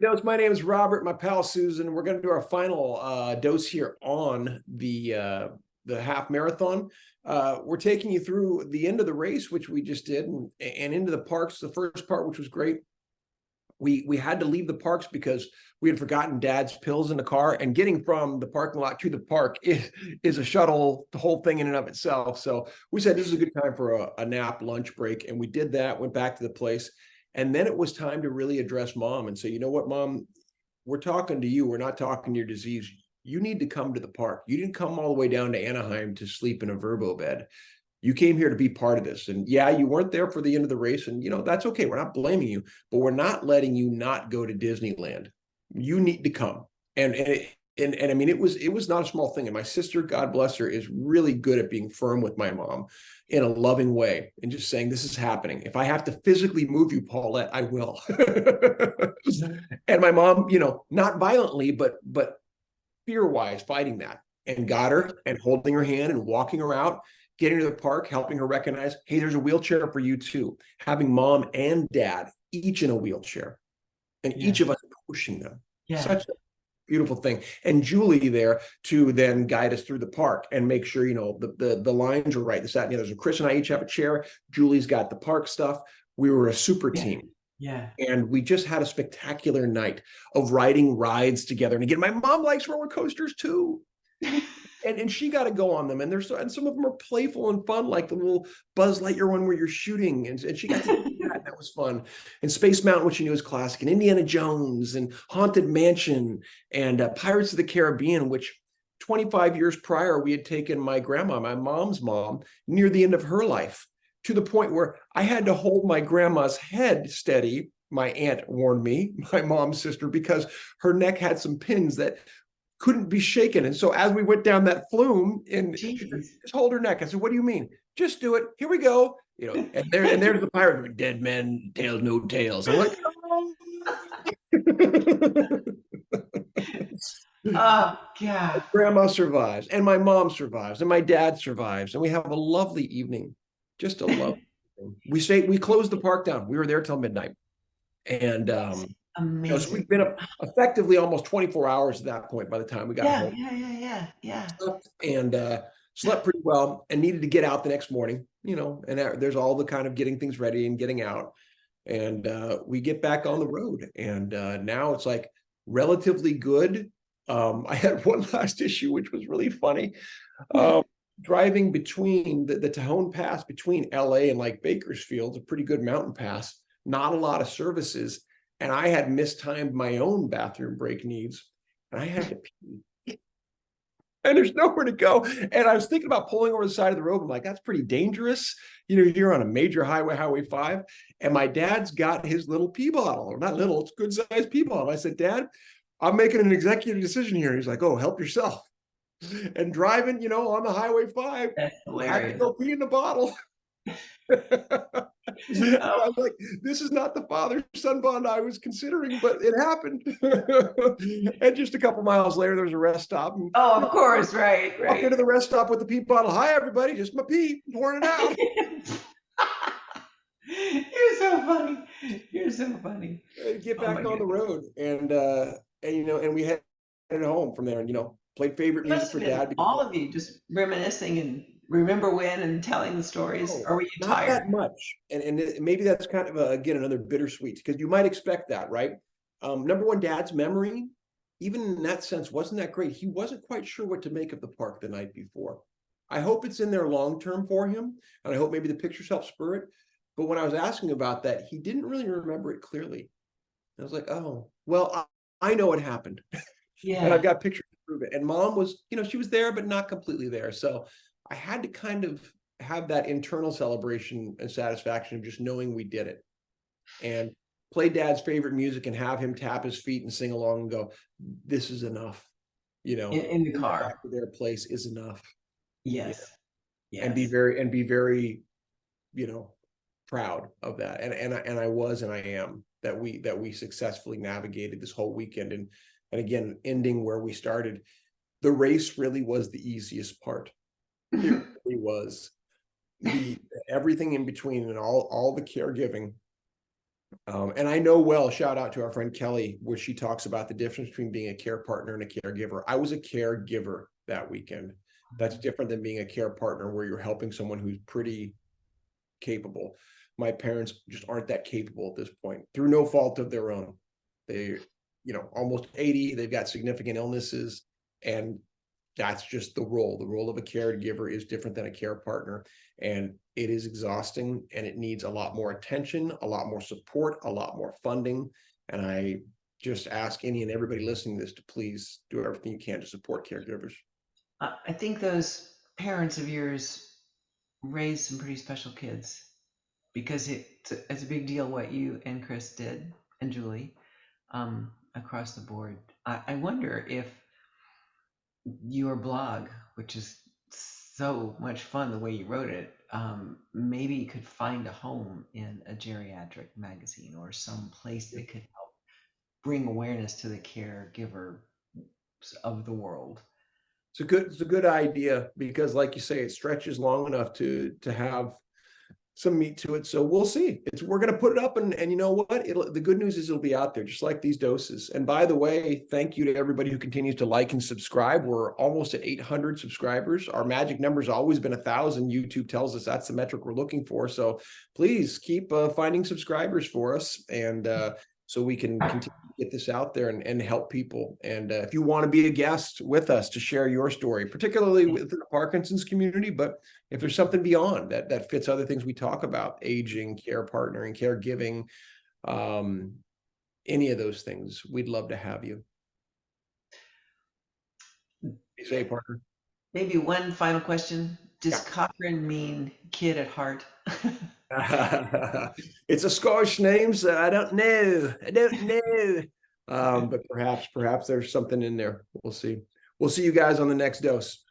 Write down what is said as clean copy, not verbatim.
Dose. My name is Robert. My pal Susan. We're going to do our final dose here on the half marathon. We're taking you through the end of the race, which we just did, and into the parks. The first part, which was great. We had to leave the parks because we had forgotten Dad's pills in the car, and getting from the parking lot to the park is a shuttle, the whole thing in and of itself. So we said this is a good time for a nap, lunch break, and we did that. Went back to the place. And then it was time to really address Mom and say, you know what, Mom, we're talking to you. We're not talking to your disease. You need to come to the park. You didn't come all the way down to Anaheim to sleep in a Verbo bed. You came here to be part of this. And yeah, you weren't there for the end of the race. And, that's okay. We're not blaming you, but we're not letting you not go to Disneyland. You need to come. And I mean, it was not a small thing. And my sister, God bless her, is really good at being firm with my mom in a loving way and just saying, this is happening. If I have to physically move you, Paulette, I will. And my mom, not violently, but fear-wise, fighting that, and got her and holding her hand and walking her out, getting her to the park, helping her recognize, hey, there's a wheelchair for you too. Having Mom and Dad each in a wheelchair, and each of us pushing them. Such a beautiful thing. And Julie there to then guide us through the park and make sure, the lines are right. This, that, and the other. So Chris and I each have a chair. Julie's got the park stuff. We were a super team. Yeah. And we just had a spectacular night of riding rides together. And again, my mom likes roller coasters too. And she got to go on them. And some of them are playful and fun, like the little Buzz Lightyear one where you're shooting. And she got to do that. That was fun. And Space Mountain, which she knew was classic, and Indiana Jones and Haunted Mansion and Pirates of the Caribbean, which 25 years prior, we had taken my grandma, my mom's mom, near the end of her life, to the point where I had to hold my grandma's head steady. My aunt warned me, my mom's sister, because her neck had some pins that couldn't be shaken. And so as we went down that flume, and just hold her neck. I said, what do you mean? Just do it. Here we go. And there's the pirate, dead men, tails, no tails. I'm like, oh. Oh, God. Grandma survives, and my mom survives, and my dad survives, and we have a lovely evening. Just a lovely evening. We closed the park down. We were there till midnight. And amazing. So we've been up effectively almost 24 hours at that point by the time we got home. Yeah. And slept pretty well, and needed to get out the next morning, and there's all the kind of getting things ready and getting out. And we get back on the road, and now it's like relatively good. I had one last issue, which was really funny. Driving between the Tejon Pass between LA and like Bakersfield, a pretty good mountain pass, not a lot of services. And I had mistimed my own bathroom break needs, and I had to pee. And there's nowhere to go. And I was thinking about pulling over the side of the road. I'm like, that's pretty dangerous. You're on a major highway, Highway 5. And my dad's got his little pee bottle, or not little, it's good sized pee bottle. I said, Dad, I'm making an executive decision here. And he's like, oh, help yourself. And driving, on the Highway 5, I had to go pee in the bottle. I was like, this is not the father-son bond I was considering, but it happened. And just a couple miles later, there was a rest stop. And, of course, right. Walk into the rest stop with the pee bottle. Hi, everybody, just my pee, pouring it out. You're so funny. Get back on the road, and we headed home from there, and played favorite music for Dad. All of you just reminiscing and remember when and telling the stories. Or were you tired? Not that much, and maybe that's kind of again another bittersweet, because you might expect that, right? Number one, Dad's memory, even in that sense, wasn't that great. He wasn't quite sure what to make of the park the night before. I hope it's in there long term for him, and I hope maybe the pictures help spur it. But when I was asking about that, he didn't really remember it clearly. I was like, oh, well, I know what happened. Yeah. And I've got pictures to prove it. And Mom was, she was there, but not completely there. So I had to kind of have that internal celebration and satisfaction of just knowing we did it, and play Dad's favorite music and have him tap his feet and sing along and go, this is enough, in the car. Back to their place is enough. Yes. And be very, proud of that. And I was, and I am, that we successfully navigated this whole weekend. And again, ending where we started, the race really was the easiest part. It really was. Everything in between, and all the caregiving And I know well, shout out to our friend Kelly, where she talks about the difference between being a care partner and a caregiver. I was a caregiver that weekend. That's different than being a care partner where you're helping someone who's pretty capable. My parents just aren't that capable at this point through no fault of their own. They, almost 80, they've got significant illnesses, and that's just the role. The role of a caregiver is different than a care partner, and it is exhausting, and it needs a lot more attention, a lot more support, a lot more funding. And I just ask any and everybody listening to this to please do everything you can to support caregivers. I think those parents of yours raised some pretty special kids because it's a big deal what you and Chris did and Julie across the board. I wonder if your blog, which is so much fun the way you wrote it, maybe you could find a home in a geriatric magazine or some place that could help bring awareness to the caregiver of the world. It's a good idea because, like you say, it stretches long enough to have some meat to it. So we'll see. We're going to put it up, and you know what? The good news is it'll be out there, just like these doses. And by the way, thank you to everybody who continues to like and subscribe. We're almost at 800 subscribers. Our magic number's always been 1,000. YouTube tells us that's the metric we're looking for. So please keep finding subscribers for us, and so we can continue to get this out there and help people. And if you want to be a guest with us to share your story, particularly within the Parkinson's community, but if there's something beyond that fits other things we talk about, aging, care partnering, caregiving, any of those things, we'd love to have you. You say, Parker? Maybe one final question. Does Cochrane mean kid at heart? It's a Scottish name, so I don't know. But perhaps there's something in there. We'll see. We'll see you guys on the next dose.